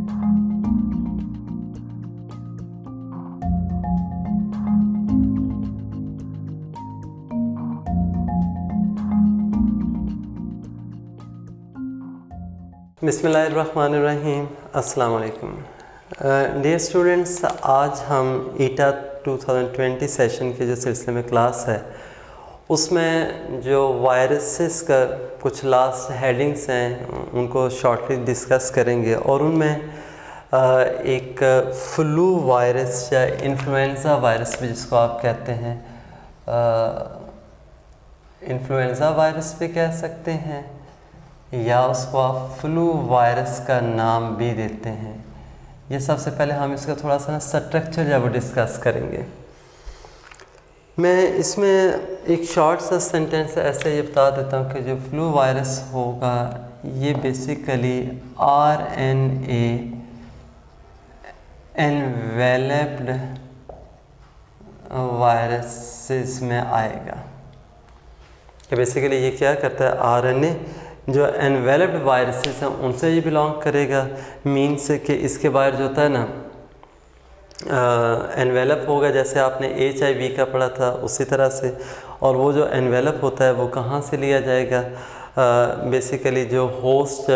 बिस्मिल्लाहिर्रहमानिर्रहीम। अस्सलाम वालेकुम। डियर स्टूडेंट्स, आज हम ईटा 2020 सेशन के जो सिलसिले में क्लास है उसमें जो वायरसेस का कुछ लास्ट हेडिंग्स हैं उनको शॉर्टली डिस्कस करेंगे और उनमें एक फ्लू वायरस या इन्फ्लुएंज़ा वायरस भी जिसको आप कहते हैं, इन्फ्लुएंज़ा वायरस भी कह सकते हैं या उसको आप फ्लू वायरस का नाम भी देते हैं। ये सबसे पहले हम इसका थोड़ा सा स्ट्रक्चर जब डिस्कस करेंगे। मैं इसमें एक शॉर्ट सा सेंटेंस ऐसे ये बता देता हूँ कि जो फ्लू वायरस होगा ये बेसिकली RNA एनवेलप्ड वायरसेस में आएगा। कि बेसिकली ये क्या करता है, RNA जो एनवेलप्ड वायरसेस हैं उनसे ये बिलोंग करेगा। मीन्स कि इसके बाहर जो होता है ना एनवेलप होगा, जैसे आपने HIV का पढ़ा था उसी तरह से। और वो जो एनवेलप होता है वो कहाँ से लिया जाएगा, बेसिकली जो होस्ट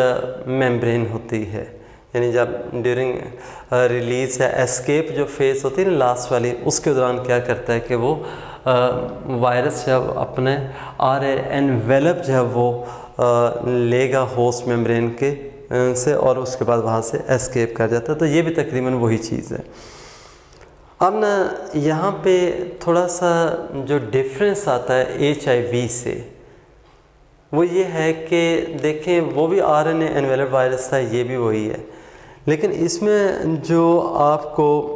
मेम्ब्रेन होती है, यानी जब ड्यूरिंग रिलीज़ या एस्केप जो फेज़ होती है ना लास्ट वाली, उसके दौरान क्या करता है कि वो वायरस जब अपने एनवेलप जब वो लेगा होस्ट मेम्ब्रेन के से और उसके बाद वहाँ से एस्केप कर जाता है। तो ये भी तकरीबन वही चीज़ है। अब ना यहाँ पे थोड़ा सा जो डिफरेंस आता है HIV से वो ये है कि देखें वो भी RNA एनवेलप वायरस था, ये भी वही है, लेकिन इसमें जो आपको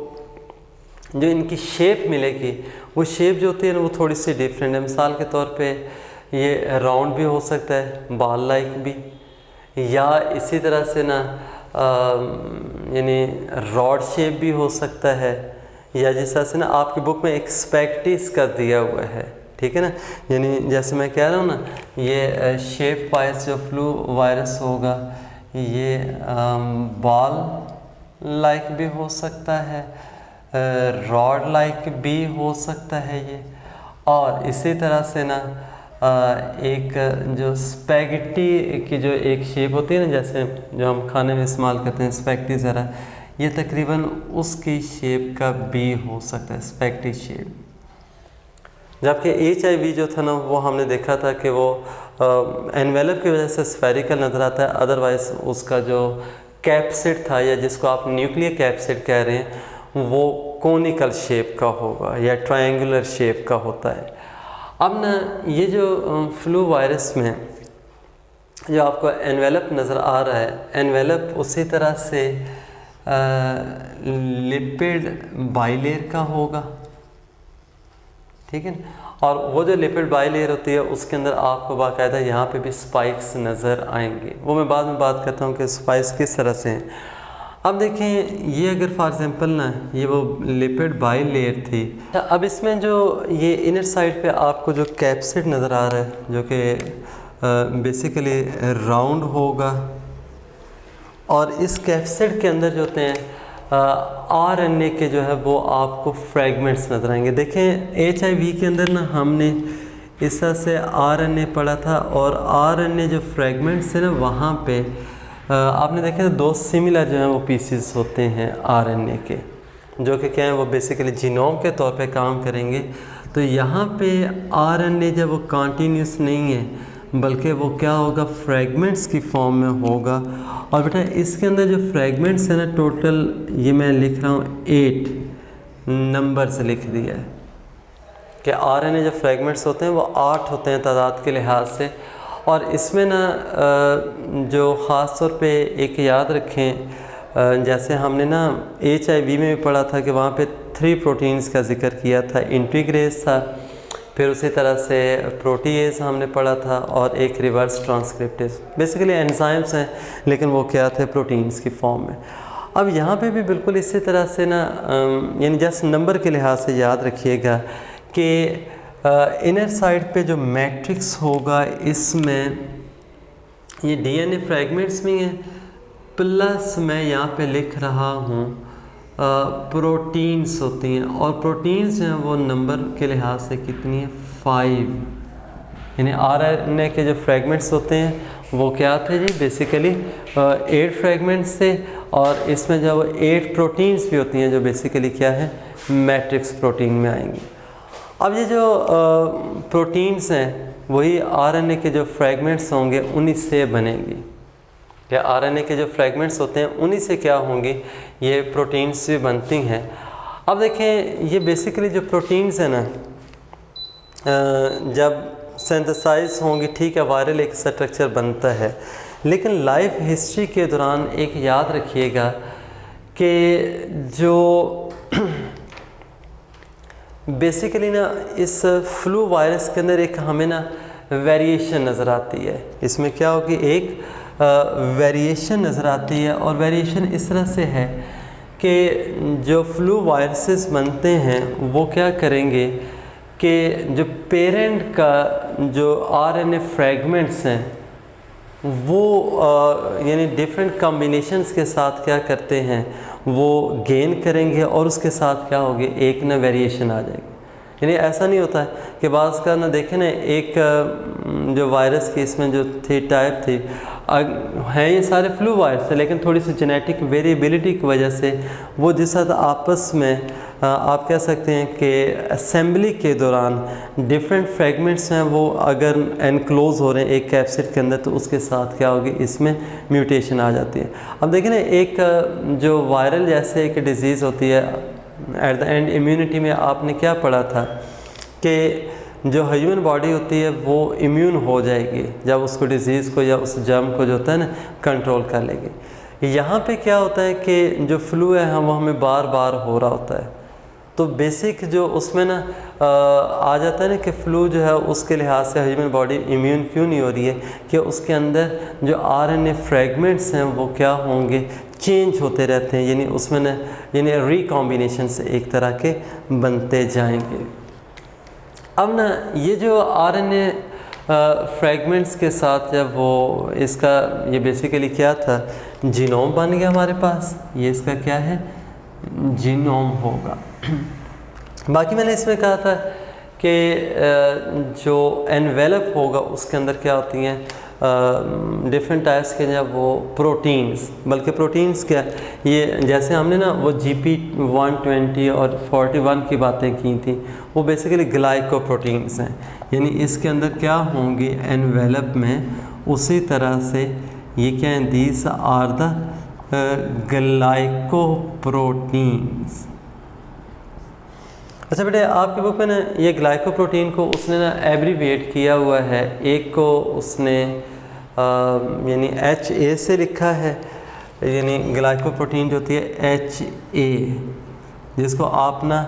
जो इनकी शेप मिलेगी वो शेप जो होती है ना वो थोड़ी सी डिफरेंट है। मिसाल के तौर पे ये राउंड भी हो सकता है, बॉल लाइक भी, या इसी तरह से ना यानी रॉड शेप भी हो सकता है, या जिस तरह से ना आपकी बुक में एक स्पेक्टिस का दिया हुआ है, ठीक है ना। यानी जैसे मैं कह रहा हूँ ना, ये शेप वाइज जो फ्लू वायरस होगा ये बॉल लाइक भी हो सकता है, रॉड लाइक भी हो सकता है ये, और इसी तरह से ना एक जो स्पैगेटी की जो एक शेप होती है ना, जैसे जो हम खाने में इस्तेमाल करते हैं स्पैगेटी ज़रा, ये तकरीबन उसकी शेप का भी हो सकता है, स्पैगेटी शेप। जबकि HIV जो था ना वो हमने देखा था कि वो एनवेलप की वजह से स्फेरिकल नज़र आता है, अदरवाइज़ उसका जो कैप्सिड था या जिसको आप न्यूक्लियर कैप्सिड कह रहे हैं वो कोनिकल शेप का होगा या ट्रायंगुलर शेप का होता है। अब ना ये जो फ्लू वायरस में जो आपको एनवेलप नज़र आ रहा है, एनवेलप उसी तरह से लिपिड बाइलेयर का होगा, ठीक है ना। और वो जो लिपिड बाइलेयर होती है उसके अंदर आपको बाकायदा यहाँ पे भी स्पाइक्स नज़र आएंगे। वो मैं बाद में बात करता हूँ कि स्पाइक्स किस तरह से हैं। अब देखें ये अगर फॉर एग्जांपल ना ये वो लिपिड बाइलेयर थी, अब इसमें जो ये इनर साइड पे आपको जो कैप्सिड नज़र आ रहा है जो कि बेसिकली राउंड होगा, और इस कैप्सिड के अंदर जो होते हैं RNA के जो है वो आपको फ्रैगमेंट्स नज़र आएंगे। देखें HIV के अंदर ना हमने इस तरह से RNA पढ़ा था, और RNA जो फ्रैगमेंट्स है ना वहाँ पे आपने देखा दो सिमिलर जो हैं वो पीसीस होते हैं RNA के, जो कि क्या है वो बेसिकली जीनोम के तौर पे काम करेंगे। तो यहाँ पे RNA जब वो कंटिन्यूस नहीं है बल्कि वो क्या होगा, फ्रैगमेंट्स की फॉर्म में होगा। और बेटा इसके अंदर जो फ्रैगमेंट्स हैं ना टोटल ये मैं लिख रहा हूँ 8 नंबर से लिख दिया है कि RNA जो फ्रैगमेंट्स होते हैं वो 8 होते हैं तादाद के लिहाज से। और इसमें ना जो ख़ास तौर पे एक याद रखें, जैसे हमने ना HIV में भी पढ़ा था कि वहाँ पे 3 प्रोटीन्स का जिक्र किया था, इंटीग्रेज था, फिर उसी तरह से प्रोटीएज हमने पढ़ा था, और एक रिवर्स ट्रांसक्रिप्टेज। बेसिकली एंजाइम्स हैं लेकिन वो क्या थे, प्रोटीन्स की फॉर्म में। अब यहाँ पे भी बिल्कुल इसी तरह से ना यानी जस्ट नंबर के लिहाज से याद रखिएगा कि इनर साइड पे जो मैट्रिक्स होगा इसमें ये DNA फ्रैगमेंट्स भी हैं प्लस मैं यहाँ पे लिख रहा हूँ प्रोटीन्स होती हैं, और प्रोटीन्स जो हैं वो नंबर के लिहाज से कितनी है 5, यानी आरएनए के जो फ्रेगमेंट्स होते हैं वो क्या थे जी, बेसिकली 8 फ्रेगमेंट्स थे, और इसमें जब 8 प्रोटीन्स भी होती हैं जो बेसिकली क्या है मैट्रिक्स प्रोटीन में आएंगी। अब ये जो प्रोटीन्स हैं वही आरएनए के जो फ्रेगमेंट्स होंगे उन्हीं से बनेंगी, या आरएनए के जो फ्रेगमेंट्स होते हैं उन्हीं से क्या होंगे, ये प्रोटीन्स भी बनती हैं। अब देखें ये बेसिकली जो प्रोटीन्स हैं ना जब सिंथेसाइज होंगी, ठीक है, वायरल एक स्ट्रक्चर बनता है, लेकिन लाइफ हिस्ट्री के दौरान एक याद रखिएगा कि जो बेसिकली ना इस फ्लू वायरस के अंदर एक हमें ना वेरिएशन नज़र आती है। इसमें क्या होगी, एक वेरिएशन नज़र आती है, और वेरिएशन इस तरह से है कि जो फ्लू वायरसेस बनते हैं वो क्या करेंगे कि जो पेरेंट का जो आरएनए फ्रेगमेंट्स हैं वो यानी डिफरेंट कॉम्बिनेशंस के साथ क्या करते हैं वो गेन करेंगे, और उसके साथ क्या होगी एक ना वेरिएशन आ जाएगी। यानी ऐसा नहीं होता है कि बाज़ का ना देखें ना एक जो वायरस की इसमें जो थी टाइप थी हैं ये सारे फ्लू वायरस थे, लेकिन थोड़ी सी जेनेटिक वेरिएबिलिटी की वजह से वो जिस हद आपस में आप कह सकते हैं कि असेंबली के दौरान डिफरेंट फ्रेगमेंट्स हैं वो अगर एनक्लोज हो रहे हैं एक कैप्सिड के अंदर, तो उसके साथ क्या होगी इसमें म्यूटेशन आ जाती है। अब देखिए ना एक जो वायरल जैसे एक डिज़ीज़ होती है, एट द एंड इम्यूनिटी में आपने क्या पढ़ा था कि जो ह्यूमन बॉडी होती है वो इम्यून हो जाएगी जब उसको डिज़ीज़ को या उस जर्म को जो होता है ना कंट्रोल कर लेगी। यहाँ पे क्या होता है कि जो फ्लू है वो हमें बार बार हो रहा होता है, तो बेसिक जो उसमें ना आ जाता है ना कि फ़्लू जो है उसके लिहाज से ह्यूमन बॉडी इम्यून क्यों नहीं हो रही है कि उसके अंदर जो आरएनए फ्रेगमेंट्स हैं वो क्या होंगे चेंज होते रहते हैं, यानी उसमें ना यानी रिकॉम्बिनेशन से एक तरह के बनते जाएंगे। अब ना ये जो आरएनए फ्रेगमेंट्स के साथ जब वो इसका ये बेसिकली क्या था जीनोम बन गया हमारे पास, ये इसका क्या है जीनोम होगा। बाकी मैंने इसमें कहा था कि जो एनवेलप होगा उसके अंदर क्या होती हैं डिफरेंट टाइप्स के जब वो प्रोटीन्स, बल्कि प्रोटीन्स क्या ये जैसे हमने ना वो GP120 और 41 की बातें की थी, वो बेसिकली ग्लाइकोप्रोटीन्स हैं, यानी इसके अंदर क्या होंगे एनवेलप में उसी तरह से ये क्या हैं दीज आर द ग्लाइकोप्रोटीन्स। अच्छा बेटे आपके बुक में ना ये ग्लाइकोप्रोटीन को उसने ना एब्रीविएट किया हुआ है, एक को उसने यानी HA से लिखा है, यानी ग्लाइकोप्रोटीन जो होती है HA, जिसको आप ना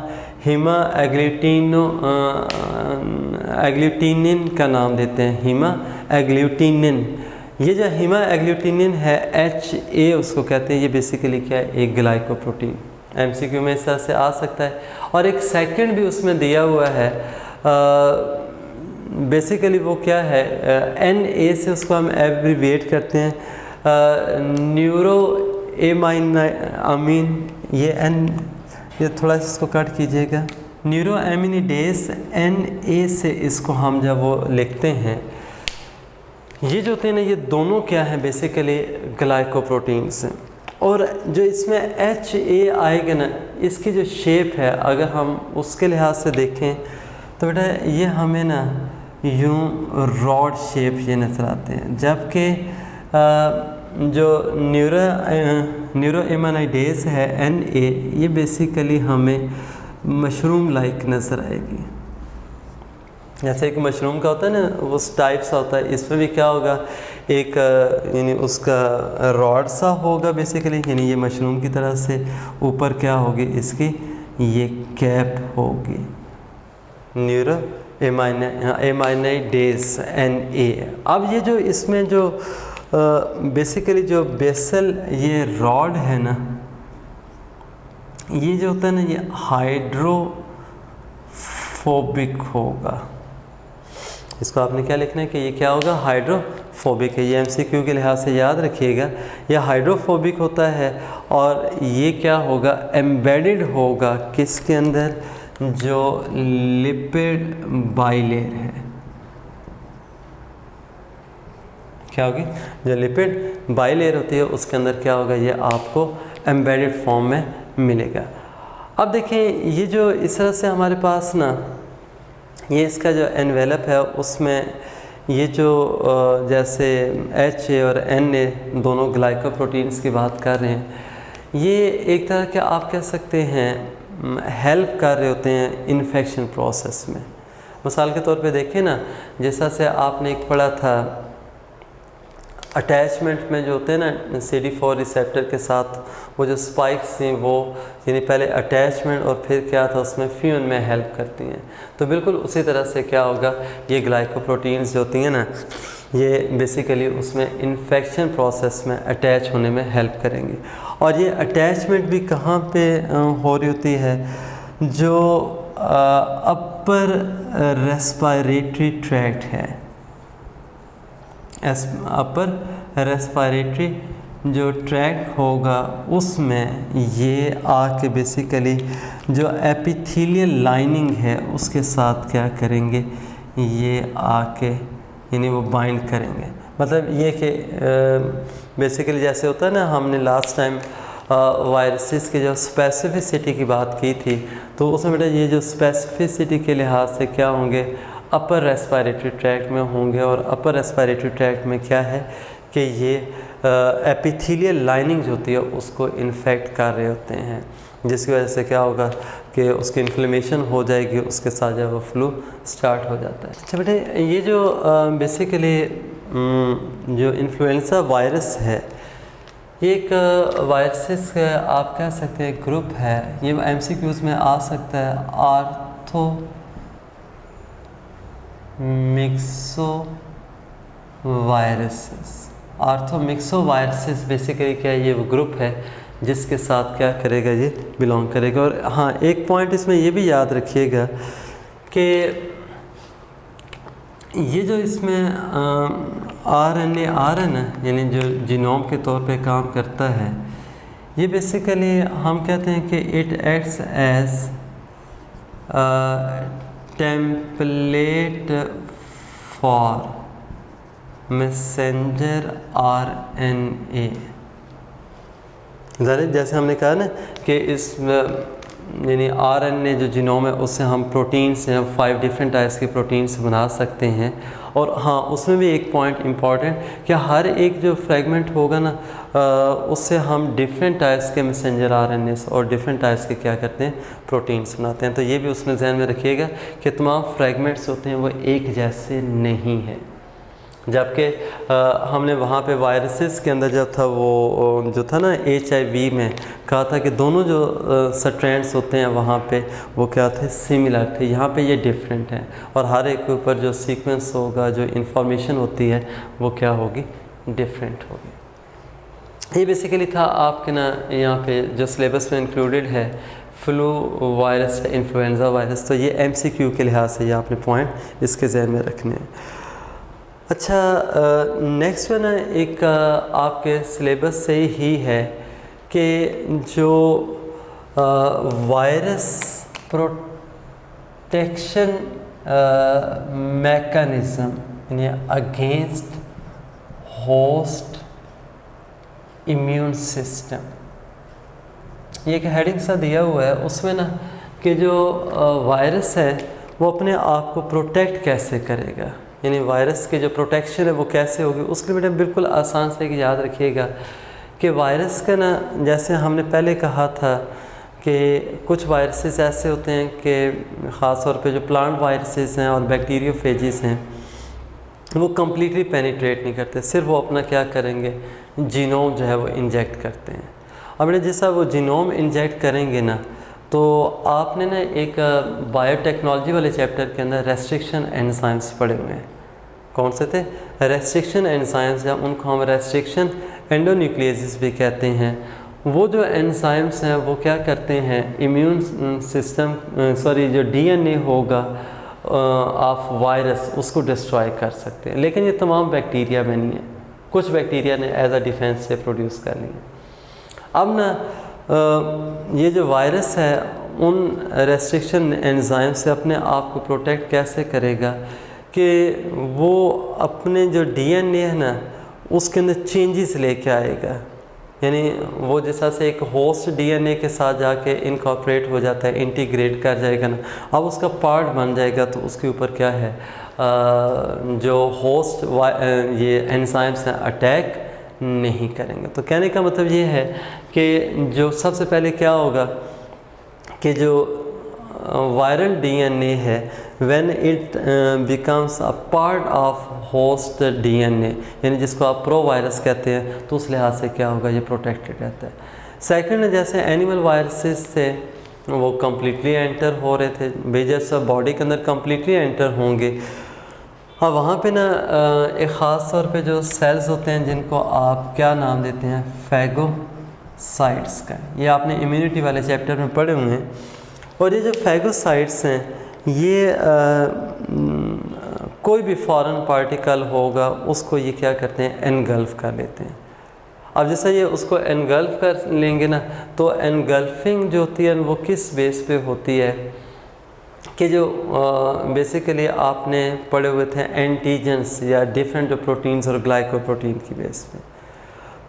हीमा एग्लूटिनिन का नाम देते हैं, हीमा एग्लूटिनिन। ये जो हीमा एग्लूटिनिन है HA उसको कहते हैं, ये बेसिकली क्या है एक ग्लाइकोप्रोटीन। MCQ में इस तरह से आ सकता है, और एक सेकंड भी उसमें दिया हुआ है बेसिकली वो क्या है NA से उसको हम एब्रीविएट करते हैं न्यूरो एमाइन, ये थोड़ा सा इसको कट कीजिएगा, न्यूरो एमिनिडेस NA से इसको हम जब वो लिखते हैं, ये जो होते हैं ना ये दोनों क्या हैं बेसिकली ग्लाइकोप्रोटीन्स हैं। और जो इसमें HA आएगा ना इसकी जो शेप है अगर हम उसके लिहाज से देखें तो बेटा ये हमें ना यूँ रॉड शेप ये नज़र आते हैं, जबकि जो न्यूरो एमाइनाइडेस है NA ये बेसिकली हमें मशरूम लाइक नज़र आएगी, जैसे एक मशरूम का होता है ना उस टाइप सा होता है, इसमें भी क्या होगा एक यानी उसका रॉड सा होगा बेसिकली, यानी ये मशरूम की तरह से ऊपर क्या होगी इसकी ये कैप होगी, न्यूरो एमाइनाइडेस NA। अब ये जो इसमें जो बेसिकली जो बेसल ये रॉड है ना ये जो होता है ना ये हाइड्रोफोबिक होगा, इसको आपने क्या लिखना है कि ये क्या होगा हाइड्रोफोबिक फोबिक है, ये एमसीक्यू के लिहाज से याद रखिएगा। यह हाइड्रोफोबिक होता है और ये क्या होगा, एम्बेडेड होगा किसके अंदर, जो लिपिड बाइलेयर है। क्या होगी, जो लिपिड बाइलेयर होती है उसके अंदर क्या होगा, ये आपको एम्बेडेड फॉर्म में मिलेगा। अब देखिए ये जो इस तरह से हमारे पास ना, ये इसका जो एनवेलप है उसमें ये जो जैसे HA और NA दोनों ग्लाइकोप्रोटीन्स की बात कर रहे हैं, ये एक तरह के आप कह सकते हैं हेल्प कर रहे होते हैं इन्फेक्शन प्रोसेस में। मिसाल के तौर पे देखें ना, जैसा से आपने एक पढ़ा था अटैचमेंट में जो होते हैं ना CD4 रिसेप्टर के साथ वो जो स्पाइक्स थी वो यानी पहले अटैचमेंट और फिर क्या था उसमें फ्यूजन में हेल्प करती हैं। तो बिल्कुल उसी तरह से क्या होगा, ये ग्लाइकोप्रोटीन्स जो होती हैं ना, ये बेसिकली उसमें इन्फेक्शन प्रोसेस में अटैच होने में हेल्प करेंगी। और ये अटैचमेंट भी कहाँ पे हो रही होती है, जो अपर रेस्पिरेटरी ट्रैक्ट है, अपर रेस्पिरेटरी जो ट्रैक होगा उसमें ये आके बेसिकली जो एपिथेलियल लाइनिंग है उसके साथ क्या करेंगे, ये आके यानी वो बाइंड करेंगे। मतलब ये कि बेसिकली जैसे होता है ना, हमने लास्ट टाइम वायरसेस की जो स्पेसिफिसिटी की बात की थी, तो उसमें बेटा ये जो स्पेसिफिसिटी के लिहाज से क्या होंगे, अपर रेस्पिरेटरी ट्रैक्ट में होंगे। और अपर रेस्पिरेटरी ट्रैक्ट में क्या है कि ये एपिथेलियल लाइनिंग जो होती है उसको इन्फेक्ट कर रहे होते हैं, जिसकी वजह से क्या होगा कि उसकी इन्फ्लेमेशन हो जाएगी, उसके साथ जब वो फ्लू स्टार्ट हो जाता है। अच्छा बेटे, ये जो बेसिकली जो इन्फ्लुएंजा वायरस है, ये एक वायरसेस का आप कह सकते हैं ग्रुप है। ये MCQs में आ सकता है, आर्थोमिक्सोवायरसेस बेसिकली क्या है, ये वो ग्रुप है जिसके साथ क्या करेगा, ये बिलोंग करेगा। और हाँ, एक पॉइंट इसमें ये भी याद रखिएगा कि ये जो इसमें RNA यानी जो जीनोम के तौर पे काम करता है, ये बेसिकली हम कहते हैं कि it acts as template for messenger RNA। जैसे हमने कहा ना कि इस यानी RNA जो जीनोम है उससे हम प्रोटीन्स हैं, 5 डिफरेंट टाइप्स के प्रोटीन्स बना सकते हैं। और हाँ, उसमें भी एक पॉइंट इम्पॉर्टेंट कि हर एक जो फ्रेगमेंट होगा ना उससे हम डिफरेंट टाइप्स के मैसेंजर RNAs और डिफरेंट टाइप्स के क्या करते हैं, प्रोटीन्स बनाते हैं। तो ये भी उसमें ध्यान में रखिएगा कि तमाम फ्रेगमेंट्स होते हैं वो एक जैसे नहीं है। जबकि हमने वहाँ पे वायरसेस के अंदर जब था वो जो था ना HIV में कहा था कि दोनों जो स्ट्रैंड्स होते हैं वहाँ पे वो क्या थे, सिमिलर थे। यहाँ पे ये डिफरेंट हैं और हर एक के ऊपर जो सीक्वेंस होगा, जो इंफॉर्मेशन होती है वो क्या होगी, डिफरेंट होगी। ये बेसिकली था आपके ना यहाँ पे जो सिलेबस में इंक्लूडेड है, फ्लू वायरस, इन्फ्लुएंजा वायरस। तो ये MCQ के लिहाज से ये आपने पॉइंट इसके जहन में रखने हैं। अच्छा, नेक्स्ट वन एक आपके सिलेबस से ही है कि जो वायरस प्रोटेक्शन मैकेनिज़्म यानी अगेंस्ट होस्ट इम्यून सिस्टम, ये एक हेडिंग सा दिया हुआ है उसमें ना कि जो वायरस है वो अपने आप को प्रोटेक्ट कैसे करेगा, यानी वायरस की जो प्रोटेक्शन है वो कैसे होगी। उसके लिए बेटा बिल्कुल आसान से याद रखिएगा कि वायरस का ना, जैसे हमने पहले कहा था कि कुछ वायरसेस ऐसे होते हैं कि ख़ास तौर पे जो प्लांट वायरसेस हैं और बैक्टीरियोफेजिस हैं वो कम्प्लीटली पेनिट्रेट नहीं करते, सिर्फ वो अपना क्या करेंगे, जीनोम जो है वो इंजेक्ट करते हैं। अब बेटा जैसा वो जीनोम इंजेक्ट करेंगे ना, तो आपने ना एक बायोटेक्नोलॉजी वाले चैप्टर के अंदर रेस्ट्रिक्शन एंजाइम्स पढ़े हुए हैं। कौन से थे, रेस्ट्रिक्शन एंजाइम्स, या उनको हम रेस्ट्रिक्शन एंडोन्यूक्लियेसिस भी कहते हैं। वो जो एंजाइम्स हैं वो क्या करते हैं, इम्यून सिस्टम जो DNA होगा ऑफ वायरस उसको डिस्ट्रॉय कर सकते हैं, लेकिन ये तमाम बैक्टीरिया में नहीं है। कुछ बैक्टीरिया ने एज अ डिफेंस से प्रोड्यूस कर लिया। अब ना ये जो वायरस है उन रेस्ट्रिक्शन एंजाइम से अपने आप को प्रोटेक्ट कैसे करेगा कि वो अपने जो डीएनए है ना उसके अंदर चेंजेस लेके आएगा। यानी वो जैसा से एक होस्ट डीएनए के साथ जाके इनकॉर्पोरेट हो जाता है, इंटीग्रेट कर जाएगा ना, अब उसका पार्ट बन जाएगा तो उसके ऊपर क्या है जो होस्ट ये एंजाइम्स हैं अटैक नहीं करेंगे। तो कहने का मतलब ये है कि जो सबसे पहले क्या होगा कि जो वायरल डीएनए है when it becomes a part of host DNA, यानी जिसको आप प्रो वायरस कहते हैं, तो उस लिहाज से क्या होगा, ये प्रोटेक्टेड रहता है। सेकंड, जैसे एनिमल वायरसेस थे वो कम्प्लीटली एंटर हो रहे थे, बेजस बॉडी के अंदर कम्प्लीटली एंटर होंगे। अब वहाँ पे ना एक ख़ास तौर पे जो सेल्स होते हैं जिनको आप क्या नाम देते हैं, फैगोसाइट्स का, ये आपने इम्यूनिटी वाले चैप्टर में पढ़े हुए हैं। और ये जो फैगोसाइट्स हैं ये कोई भी फॉरेन पार्टिकल होगा उसको ये क्या करते हैं, एनगल्फ कर लेते हैं। अब जैसे ये उसको एनगल्फ कर लेंगे ना, तो एनगल्फिंग जो होती है वो किस बेस पे होती है कि जो बेसिकली आपने पढ़े हुए थे एंटीजेंस या डिफरेंट प्रोटीन्स और ग्लाइकोप्रोटीन की बेस पे।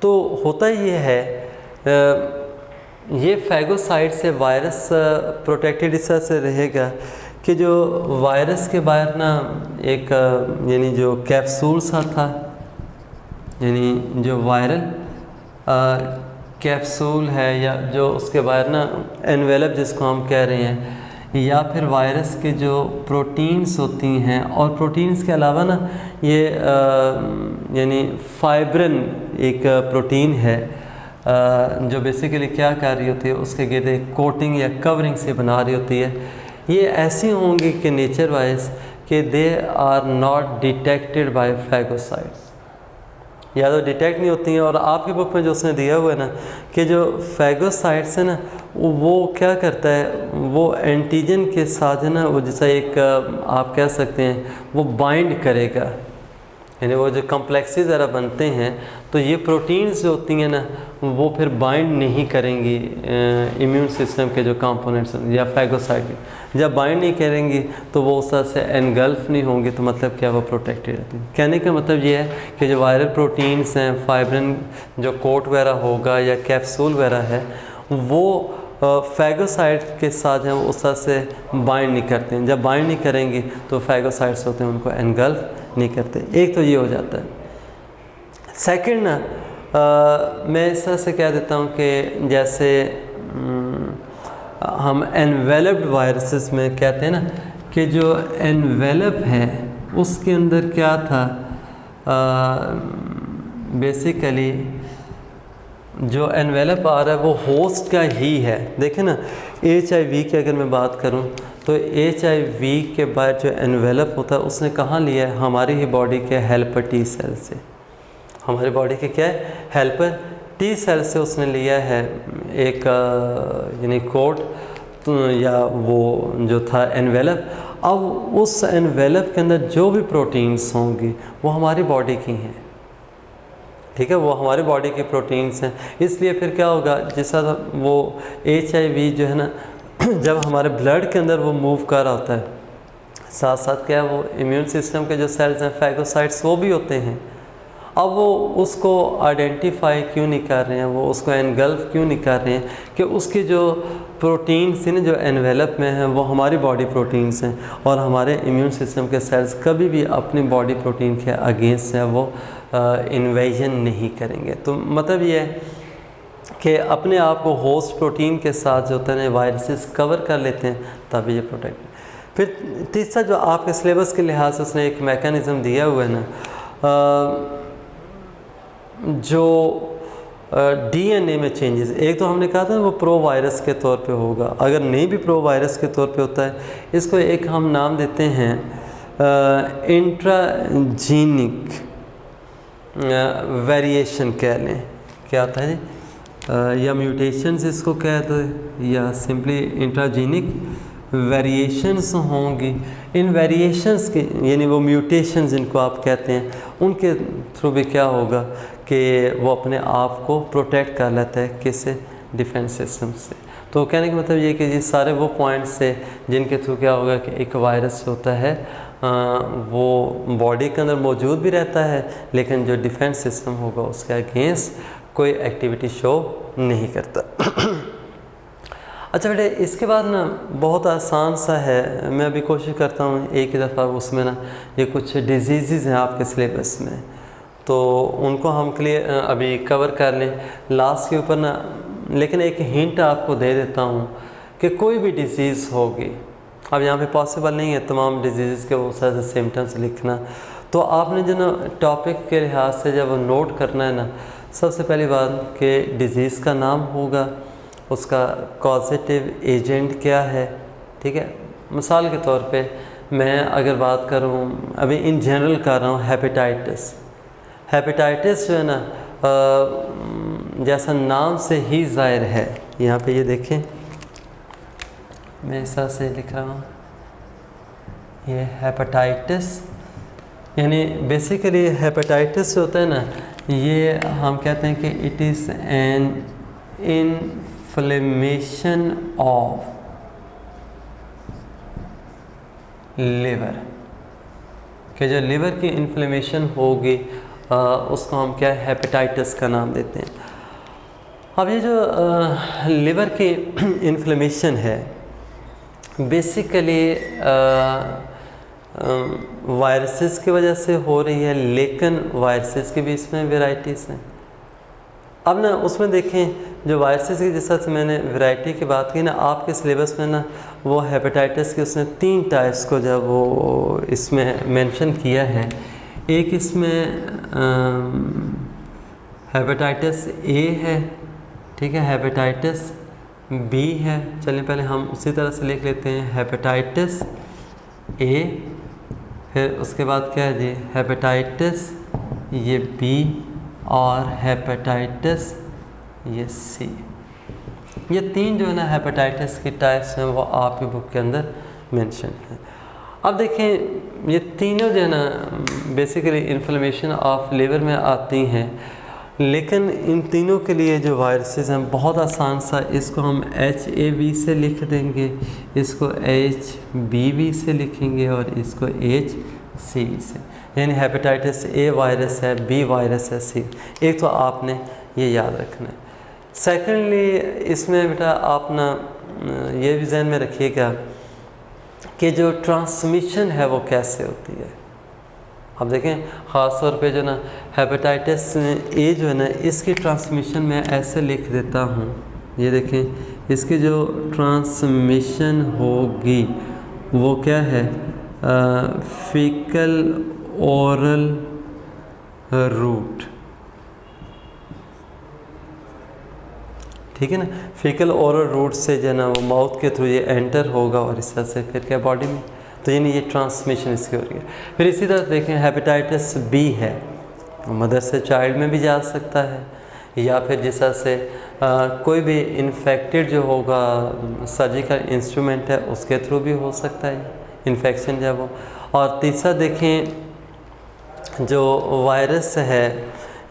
तो होता ये है ये फैगोसाइट से वायरस प्रोटेक्टेड इस तरह से रहेगा कि जो वायरस के बाहर ना एक यानी जो कैप्सूल सा था, यानी जो वायरल कैप्सूल है या जो उसके बाहर ना एनवेलप जिसको हम कह रहे हैं, या फिर वायरस के जो प्रोटीन्स होती हैं, और प्रोटीन्स के अलावा ना ये यानी फाइब्रिन एक प्रोटीन है जो बेसिकली क्या कर रही होती है, उसके गिर्द एक कोटिंग या कवरिंग से बना रही होती है। ये ऐसी होंगी कि नेचर वाइज कि they are not detected by phagocytes, या तो डिटेक्ट नहीं होती हैं। और आपकी बुक में जो उसने दिया हुआ है ना कि जो फैगोसाइट्स है ना वो क्या करता है, वो एंटीजन के साथ है ना वो जैसा एक आप कह सकते हैं वो बाइंड करेगा, यानी वो जो कम्प्लेक्सेस ज़रा बनते हैं तो ये प्रोटीन्स जो होती हैं ना वो फिर बाइंड नहीं करेंगी इम्यून सिस्टम के जो कंपोनेंट्स या फैगोसाइट, जब बाइंड नहीं करेंगी तो वो उस तरह से एनगल्फ नहीं होंगी, तो मतलब क्या वो प्रोटेक्टेड रहती है। कहने का मतलब ये है कि जो वायरल प्रोटीन्स हैं, फाइब्रिन जो कोट वगैरह होगा या कैप्सूल वगैरह है, वो फैगोसाइट के साथ हैं वो उस तरह से बाइंड नहीं करते हैं। जब बाइंड नहीं करेंगी तो फैगोसाइट्स होते हैं उनको एनगल्फ नहीं करते। एक तो ये हो जाता है। सेकंड ना मैं इस तरह से कह देता हूँ कि जैसे हम एनवेलप्ड वायरसेस में कहते हैं ना कि जो एनवेलप है उसके अंदर क्या था, बेसिकली जो एनवेलप आ रहा है वो होस्ट का ही है। देखें ना HIV की अगर मैं बात करूं तो HIV के बाद जो एनवेलप होता है उसने कहाँ लिया है, हमारी ही बॉडी के हेल्पर T सेल से, हमारी बॉडी के क्या है हेल्पर T सेल से उसने लिया है एक यानी कोट या वो जो था एनवेलप। अब उस एनवेलप के अंदर जो भी प्रोटीन्स होंगी वो हमारी बॉडी की हैं, ठीक है, वो हमारी बॉडी की प्रोटीन्स हैं। इसलिए फिर क्या होगा, जैसा वो HIV जो है ना जब हमारे ब्लड के अंदर वो मूव कर रहा होता है, साथ साथ क्या है वो इम्यून सिस्टम के जो सेल्स हैं फैगोसाइट्स वो भी होते हैं। अब वो उसको आइडेंटिफाई क्यों नहीं कर रहे हैं, वो उसको एनगल्फ क्यों नहीं कर रहे हैं कि उसके जो प्रोटीन्स हैं जो एनवेलप में हैं वो हमारी बॉडी प्रोटीन्स हैं, और हमारे इम्यून सिस्टम के सेल्स कभी भी अपनी बॉडी प्रोटीन के अगेंस्ट है वो इन्वेजन नहीं करेंगे। तो मतलब ये है कि अपने आप को होस्ट प्रोटीन के साथ जो होता है वायरसेस कवर कर लेते हैं तभी ये प्रोटेक्ट। फिर तीसरा जो आपके सिलेबस के लिहाज से उसने एक मैकेनिज़्म दिया हुआ है ना जो DNA में चेंजेस, एक तो हमने कहा था वो प्रो वायरस के तौर पे होगा, अगर नहीं भी प्रो वायरस के तौर पे होता है इसको एक हम नाम देते हैं इंट्राजीनिक वेरिएशन कह लें, क्या होता है जी, या म्यूटेशंस इसको कह दो या सिंपली इंट्राजीनिक वेरिएशंस होंगी। इन वेरिएशंस के यानी वो म्यूटेशंस जिनको आप कहते हैं, उनके थ्रू भी क्या होगा कि वो अपने आप को प्रोटेक्ट कर लेता है किससे, डिफेंस सिस्टम से। तो कहने का मतलब ये कि ये सारे वो पॉइंट्स है जिनके थ्रू क्या होगा कि एक वायरस होता है वो बॉडी के अंदर मौजूद भी रहता है, लेकिन जो डिफेंस सिस्टम होगा उसके अगेंस्ट कोई एक्टिविटी शो नहीं करता। अच्छा बेटे, इसके बाद ना बहुत आसान सा है, मैं अभी कोशिश करता हूँ एक ही दफ़ा उसमें ना ये कुछ डिजीज़ हैं आपके सिलेबस में, तो उनको हम क्लियर अभी कवर कर लें लास्ट के ऊपर ना। लेकिन एक हिंट आपको दे देता हूँ कि कोई भी डिज़ीज़ होगी, अब यहाँ पे पॉसिबल नहीं है तमाम डिजीज़ के वो सारे सिम्टम्स लिखना, तो आपने जो ना टॉपिक के लिहाज से जब नोट करना है ना, सबसे पहली बात कि डिज़ीज़ का नाम होगा, उसका कॉजेटिव एजेंट क्या है, ठीक है। मिसाल के तौर पे मैं अगर बात करूँ, अभी इन जनरल कर रहा हूँ, हेपेटाइटिस। हेपेटाइटिस जो है ना जैसा नाम से ही ज़ाहिर है, यहाँ पे ये देखें मैं इस तरह से लिख रहा हूँ, ये हेपेटाइटिस यानी बेसिकली हेपेटाइटिस जो होता है ना, ये हम कहते हैं कि it is an inflammation of liver, कि जो लिवर की इन्फ्लेमेशन होगी उसको हम क्या हेपेटाइटिस का नाम देते हैं। अब ये जो लिवर की इन्फ्लेमेशन है बेसिकली वायरसेस की वजह से हो रही है, लेकिन वायरसेस की भी इसमें वेराइटीज़ हैं। अब ना उसमें देखें जो वायरसेस की, जैसा से मैंने वैरायटी की बात की ना, आपके सिलेबस में ना वो हेपेटाइटिस के उसने 3 टाइप्स को जब वो इसमें मेंशन किया है। एक इसमें हेपेटाइटिस ए है, ठीक है, हेपेटाइटिस बी है। चलिए पहले हम उसी तरह से लिख लेते हैं, हेपेटाइटिस ए, फिर उसके बाद क्या है जी हेपेटाइटिस ये बी, और हेपेटाइटिस ये सी। ये 3 जो है ना हेपेटाइटिस की टाइप्स हैं वो आपकी बुक के अंदर मेंशन है। अब देखें ये तीनों जो है ना बेसिकली इन्फ्लेमेशन ऑफ लिवर में आती हैं, लेकिन इन तीनों के लिए जो वायरसेस हैं बहुत आसान सा, इसको हम HAV से लिख देंगे, इसको HBV से लिखेंगे और इसको HCV से, यानी हेपेटाइटिस ए वायरस है, बी वायरस है, सी। एक तो आपने ये याद रखना है। सेकेंडली इसमें बेटा आप ना ये भी जहन में रखिएगा कि जो ट्रांसमिशन है वो कैसे होती है। अब देखें ख़ास तौर पे जो ना हेपेटाइटिस ए जो है ना, इसकी ट्रांसमिशन मैं ऐसे लिख देता हूँ, ये देखें इसकी जो ट्रांसमिशन होगी वो क्या है, फीकल ओरल रूट, ठीक है ना। फीकल ओरल रूट से जो है ना वो माउथ के थ्रू ये एंटर होगा और इस तरह से फिर क्या बॉडी में, तो यानी ये ट्रांसमिशन इसकी हो रही है। फिर इसी तरह देखें हेपेटाइटिस बी है, मदर से चाइल्ड में भी जा सकता है, या फिर जिस तरह से कोई भी इन्फेक्टेड जो होगा सर्जिकल इंस्ट्रूमेंट है उसके थ्रू भी हो सकता है इन्फेक्शन जब वो। और तीसरा देखें जो वायरस है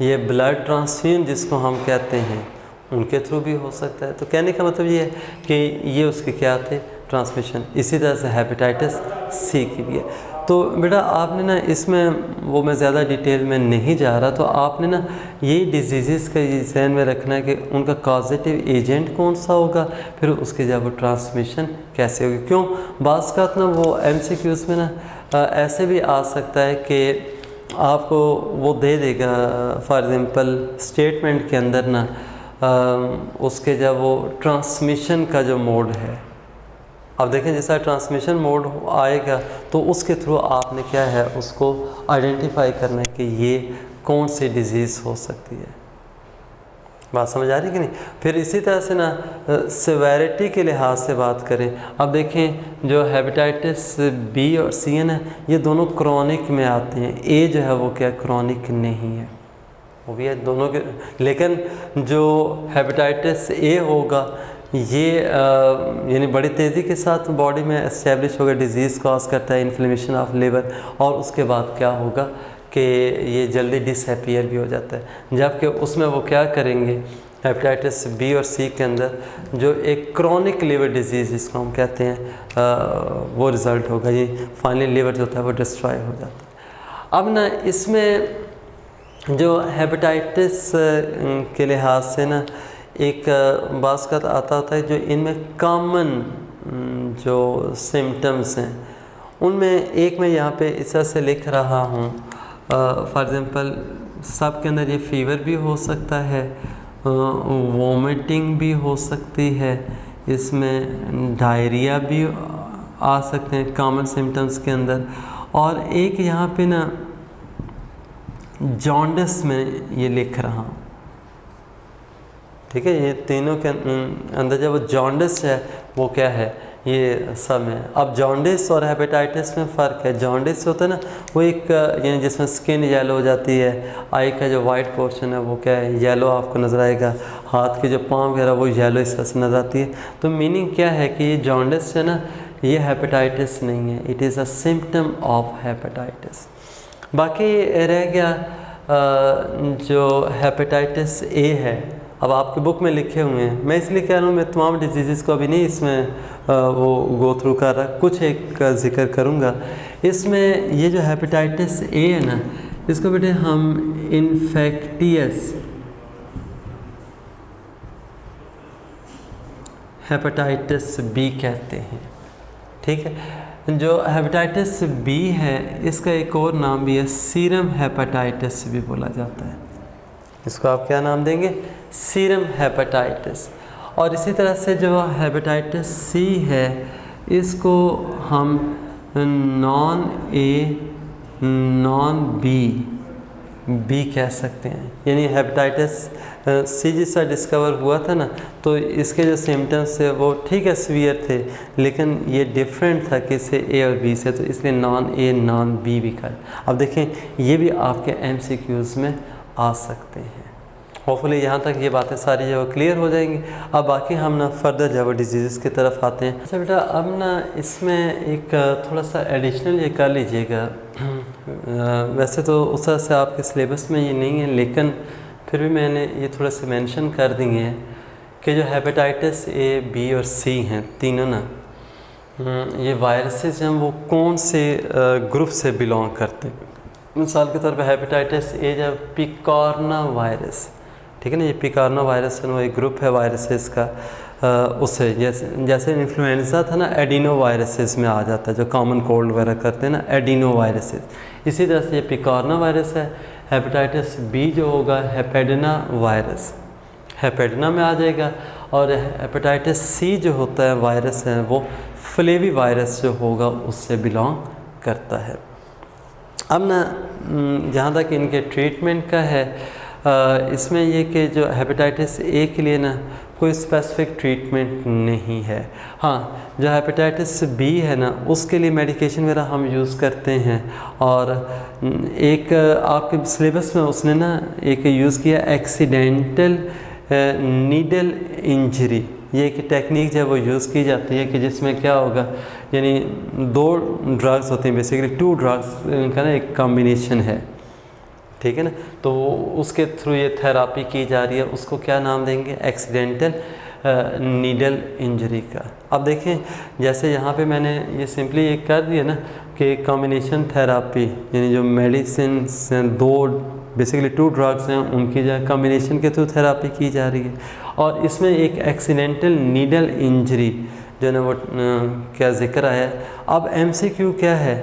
ये ब्लड ट्रांसफ्यूजन जिसको हम कहते हैं उनके थ्रू भी हो सकता है। तो कहने का मतलब ये है कि ये उसके क्या थे, ट्रांसमिशन। इसी तरह से हेपेटाइटिस सी की भी है। तो बेटा आपने ना इसमें वो मैं ज़्यादा डिटेल में नहीं जा रहा, तो आपने ना यही डिजीज़ का ये ज़हन में रखना है कि उनका कॉजेटिव एजेंट कौन सा होगा, फिर उसके जब वो ट्रांसमिशन कैसे होगी। क्यों बाज़ का ना वो MCQs में ना ऐसे भी आ सकता है कि आपको वो दे देगा, फॉर एग्ज़ाम्पल स्टेटमेंट के अंदर ना उसके जब वो ट्रांसमिशन का जो मोड है, अब देखें जैसा ट्रांसमिशन मोड आएगा तो उसके थ्रू आपने क्या है उसको आइडेंटिफाई करना है कि ये कौन सी डिज़ीज़ हो सकती है। बात समझ आ रही कि नहीं। फिर इसी तरह से ना सिवेरिटी के लिहाज से बात करें, अब देखें जो हेपेटाइटिस बी और सी है ना ये दोनों क्रॉनिक में आते हैं, ए जो है वो क्या क्रॉनिक नहीं है, वो भी है दोनों के। लेकिन जो हेपेटाइटिस ए होगा ये यानी बड़ी तेज़ी के साथ बॉडी में एस्टेब्लिश होगा, डिजीज़ कॉज करता है, इन्फ्लेमेशन ऑफ लिवर, और उसके बाद क्या होगा कि ये जल्दी डिसअपीयर भी हो जाता है। जबकि उसमें वो क्या करेंगे, हेपेटाइटिस बी और सी के अंदर जो एक क्रॉनिक लिवर डिजीज़ जिसको हम कहते हैं वो रिज़ल्ट होगा, ये फाइनली लिवर जो होता है वो डिस्ट्रॉय हो जाता है। अब ना इसमें जो हेपेटाइटिस के लिहाज से ना एक बात का आता होता है, जो इनमें कॉमन जो सिम्टम्स हैं उनमें एक मैं यहाँ पे इस तरह से लिख रहा हूँ। फॉर एग्ज़ाम्पल सब के अंदर ये फीवर भी हो सकता है, वोमिटिंग भी हो सकती है, इसमें डायरिया भी आ सकते हैं कॉमन सिम्टम्स के अंदर, और एक यहाँ पे ना जॉन्डिस में ये लिख रहा हूँ। ठीक है, ये तीनों के अंदर जब वो जॉन्डिस है वो क्या है, ये सब है। अब जॉन्डिस और हेपेटाइटिस में फ़र्क है। जॉन्डिस होता है ना वो एक यानी जिसमें स्किन येलो हो जाती है, आई का जो वाइट पोर्शन है वो क्या है, येलो आपको नज़र आएगा, हाथ की जो पाँव वगैरह वो येलो इस तरह से नज़र आती है। तो मीनिंग क्या है कि ये जॉन्डिस है ना, ये हेपेटाइटिस नहीं है, it is a symptom of hepatitis. बाकी रह गया जो हेपेटाइटिस ए है, अब आपके बुक में लिखे हुए हैं, मैं इसलिए कह रहा हूँ, मैं तमाम डिजीज़ को अभी नहीं इसमें वो गो थ्रू कर रहा, कुछ एक का जिक्र करूँगा। इसमें ये जो हेपेटाइटिस ए है ना, इसको बेटे हम इन्फेक्टियस हेपेटाइटिस बी कहते हैं। ठीक है, जो हेपेटाइटिस बी है इसका एक और नाम भी है, सीरम हेपेटाइटिस भी बोला जाता है। इसको आप क्या नाम देंगे, सीरम हेपेटाइटिस। और इसी तरह से जो हेपेटाइटिस सी है इसको हम नॉन ए नॉन बी कह सकते हैं। यानी हेपेटाइटिस सी जिसका डिस्कवर हुआ था ना, तो इसके जो सिम्टम्स थे वो ठीक है सीवियर थे, लेकिन ये डिफरेंट था किसी ए और बी से, तो इसलिए नॉन ए नॉन बी भी कहा। अब देखें ये भी आपके MCQs में आ सकते हैं। होपफुली यहाँ तक ये बातें सारी जो क्लियर हो जाएंगी। अब बाकी हम ना फर्दर जो डिजीज़ की तरफ आते हैं। अच्छा बेटा, अब ना इसमें एक थोड़ा सा एडिशनल ये कर लीजिएगा। वैसे तो उस तरह से आपके सिलेबस में ये नहीं है, लेकिन फिर भी मैंने ये थोड़ा सा मेंशन कर दिए हैं कि जो हेपेटाइटिस ए बी और सी हैं तीनों ना, ये वायरसेस हैं वो कौन से ग्रुप से बिलोंग करते हैं। मिसाल के तौर पे हेपेटाइटिस ए जब पिकॉर्ना वायरस, ठीक है ना, ये पिकॉर्ना वायरस है वो एक ग्रुप है वायरसेस का, उससे जैसे इन्फ्लुएंजा था ना, एडिनो वायरसेस में आ जाता है, जो कॉमन कोल्ड वगैरह करते हैं ना, एडिनो वायरसेस। इसी तरह से ये पिकॉर्ना वायरस है। हेपेटाइटिस बी जो होगा हेपेडिना वायरस, हेपेडिना में आ जाएगा। और हेपेटाइटिस सी जो होता है वायरस है वो फ्लेवी वायरस जो होगा उससे बिलोंग करता है। अब ना जहाँ तक इनके ट्रीटमेंट का है, इसमें ये कि जो हेपेटाइटिस ए के लिए ना कोई स्पेसिफिक ट्रीटमेंट नहीं है। हाँ, जो हेपेटाइटिस बी है ना उसके लिए मेडिकेशन वगैरह हम यूज़ करते हैं। और एक आपके सिलेबस में उसने ना एक यूज़ किया एक्सीडेंटल नीडल इंजरी, ये एक टेक्निक जो है वो यूज़ की जाती है कि जिसमें क्या होगा, यानी 2 ड्रग्स होते हैं, बेसिकली 2 ड्रग्स का ना एक कॉम्बिनेशन है, ठीक है ना, तो उसके थ्रू ये थेरापी की जा रही है। उसको क्या नाम देंगे, एक्सीडेंटल नीडल इंजरी का। अब देखें जैसे यहाँ पे मैंने ये सिंपली ये कर दिया ना कि कॉम्बिनेशन थेरापी, यानी जो मेडिसिन 2 बेसिकली 2 ड्रग्स हैं उनकी जो कॉम्बिनेशन के थ्रू थेरापी की जा रही है। और इसमें एक एक्सीडेंटल नीडल इंजरी जो है वो क्या जिक्र आया। अब MCQ क्या है,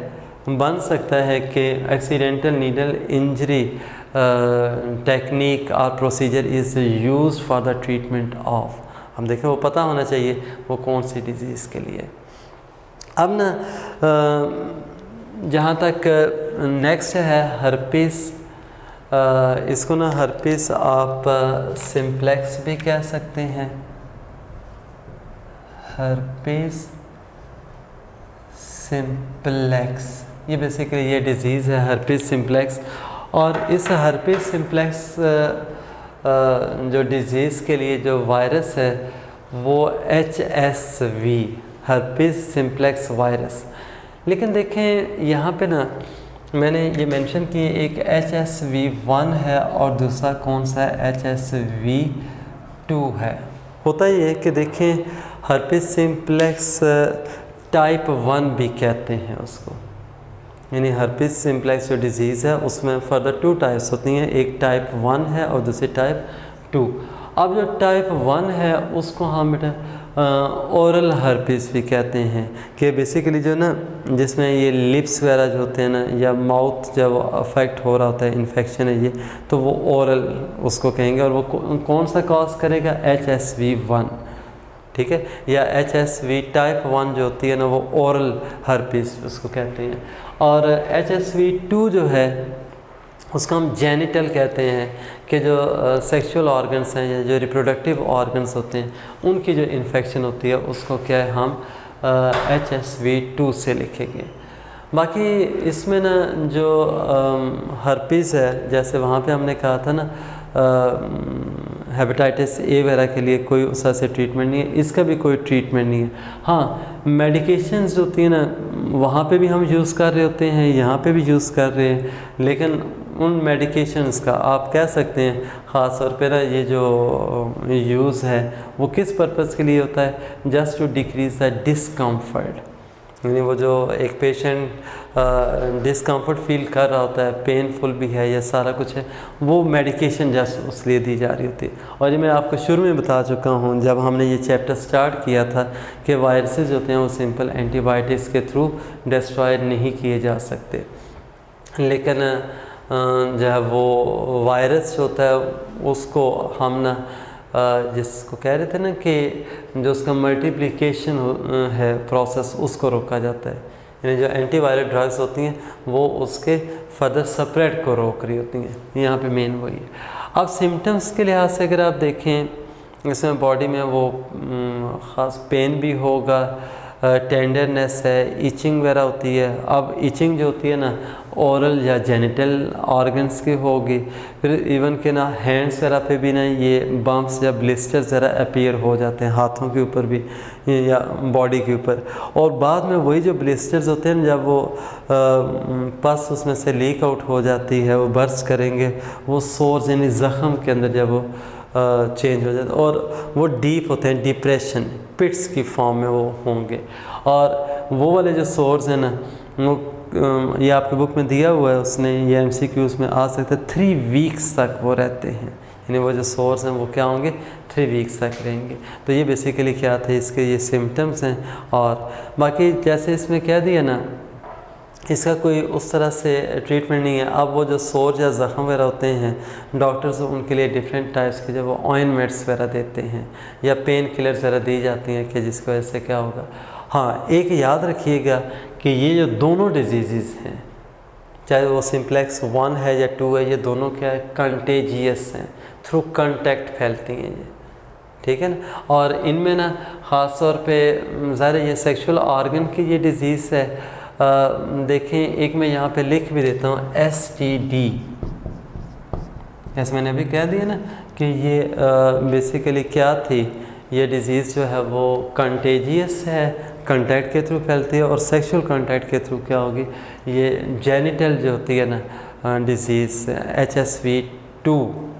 बन सकता है कि एक्सीडेंटल नीडल इंजरी टेक्निक और procedure is used for the treatment of. हम देखें वो पता होना चाहिए वो कौन सी डिज़ीज़ के लिए। अब ना जहाँ तक नेक्स्ट है हर्पिस, इसको ना हर्पिस आप सिम्प्लेक्स भी कह सकते हैं, हर्पिस सिम्प्लेक्स, ये बेसिकली ये डिज़ीज़ है हर्पिस सिम्प्लेक्स। और इस हर्पिस सिम्प्लेक्स जो डिज़ीज़ के लिए जो वायरस है वो HSV हर्पिस सिम्प्लेक्स वायरस। लेकिन देखें यहाँ पे ना मैंने ये मेंशन किए एक HSV1 है और दूसरा कौन सा है HSV2 है। होता ये है कि देखें हर्पिस सिम्प्लेक्स टाइप 1 भी कहते हैं उसको, यानी हर्पिस सिम्प्लेक्स जो डिज़ीज़ है उसमें फर्दर 2 टाइप्स होती हैं, एक टाइप 1 है और दूसरी टाइप 2। अब जो टाइप 1 है उसको हम बेटा ओरल हर्पिस भी कहते हैं, कि बेसिकली जो ना जिसमें ये लिप्स वगैरह जो होते हैं ना या माउथ जब अफेक्ट हो रहा होता है, इन्फेक्शन है ये, तो वो ओरल उसको कहेंगे। और वो कौन सा कॉज करेगा HSV1, ठीक है, या HSV टाइप 1 जो होती है ना वो ओरल हर्पिस उसको कहते हैं। और HSV2 जो है उसका हम जेनिटल कहते हैं, कि जो सेक्सुअल ऑर्गन्स हैं या जो रिप्रोडक्टिव ऑर्गन्स होते हैं उनकी जो इन्फेक्शन होती है उसको क्या है हम HSV2 से लिखेंगे। बाकी इसमें ना जो हर्पिस है, जैसे वहाँ पे हमने कहा था ना हेपेटाइटिस ए वगैरह के लिए कोई उस तरह से ट्रीटमेंट नहीं है, इसका भी कोई ट्रीटमेंट नहीं है। हाँ, मेडिकेशंस जो होती है ना वहाँ पे भी हम यूज़ कर रहे होते हैं, यहाँ पे भी यूज़ कर रहे हैं, लेकिन उन मेडिकेशंस का आप कह सकते हैं ख़ास तौर पे ना ये जो यूज़ है वो किस पर्पज़ के लिए होता है, just to decrease the discomfort. यानी वो जो एक पेशेंट डिस्कम्फर्ट फील कर रहा होता है, पेनफुल भी है या सारा कुछ है, वो मेडिकेशन जस्ट उस लिए दी जा रही होती है। और ये मैं आपको शुरू में बता चुका हूँ जब हमने ये चैप्टर स्टार्ट किया था कि वायरसेस होते हैं वो सिंपल एंटीबायोटिक्स के थ्रू डिस्ट्रॉय नहीं किए जा सकते, लेकिन जो है वो वायरस जो होता है उसको हम ना जिसको कह रहे थे ना कि जो उसका मल्टीप्लिकेशन है प्रोसेस उसको रोका जाता है, यानी जो एंटीवायरल ड्रग्स होती हैं वो उसके फर्दर स्प्रेड को रोक रही होती हैं, यहाँ पे मेन वही है। अब सिम्टम्स के लिहाज से अगर आप देखें इसमें बॉडी में वो ख़ास पेन भी होगा, टेंडरनेस है, इचिंग वगैरह होती है। अब इचिंग जो होती है ना ओरल या जेनिटल ऑर्गन्स की होगी, फिर इवन के ना हैंड्स वगैरह पे भी ना ये बम्प्स या ब्लिस्टर्स ज़रा अपीयर हो जाते हैं, हाथों के ऊपर भी या बॉडी के ऊपर। और बाद में वही जो ब्लिस्टर्स होते हैं जब वो पस उसमें से लीक आउट हो जाती है, वो बर्स्ट करेंगे, वो सोर्स यानी ज़ख़म के अंदर जब वो चेंज हो जाता है और वो डीप होते हैं, डिप्रेशन पिट्स की फॉर्म में वो होंगे। और वो वाले जो सोर्स हैं ना वो ये आपकी बुक में दिया हुआ है, उसने ये MCQs में आ सकते 3 वीक्स तक वो रहते हैं, यानी वो जो सोर्स हैं वो क्या होंगे 3 वीक्स तक रहेंगे। तो ये बेसिकली क्या थे इसके ये सिम्टम्स हैं। और बाकी जैसे इसमें कह दिया ना इसका कोई उस तरह से ट्रीटमेंट नहीं है। अब वो जो सोर या ज़ख़म वगैरह होते हैं डॉक्टर्स उनके लिए डिफरेंट टाइप्स के जो वो ऑइंटमेंट्स वगैरह देते हैं या पेन किलर्स वगैरह दी जाती हैं कि जिसकी वजह से क्या होगा। हाँ, एक याद रखिएगा कि ये जो दोनों डिजीज़ हैं, चाहे वो सिम्प्लेक्स 1 है या 2 है, ये दोनों क्या है कंटेजियस हैं, थ्रू कांटेक्ट फैलती हैं ये, ठीक है ना। और इनमें ना ख़ास तौर पे ज़ाहिर ये सेक्सुअल ऑर्गन की ये डिज़ीज़ है। देखें एक मैं यहाँ पे लिख भी देता हूँ STD, जैसे मैंने अभी कह दिया ना कि ये बेसिकली क्या थी, ये डिज़ीज़ जो है वो कंटेजियस है, कांटेक्ट के थ्रू फैलती है, और सेक्सुअल कांटेक्ट के थ्रू क्या होगी ये जेनिटल जो होती है ना डिज़ीज़ HSV2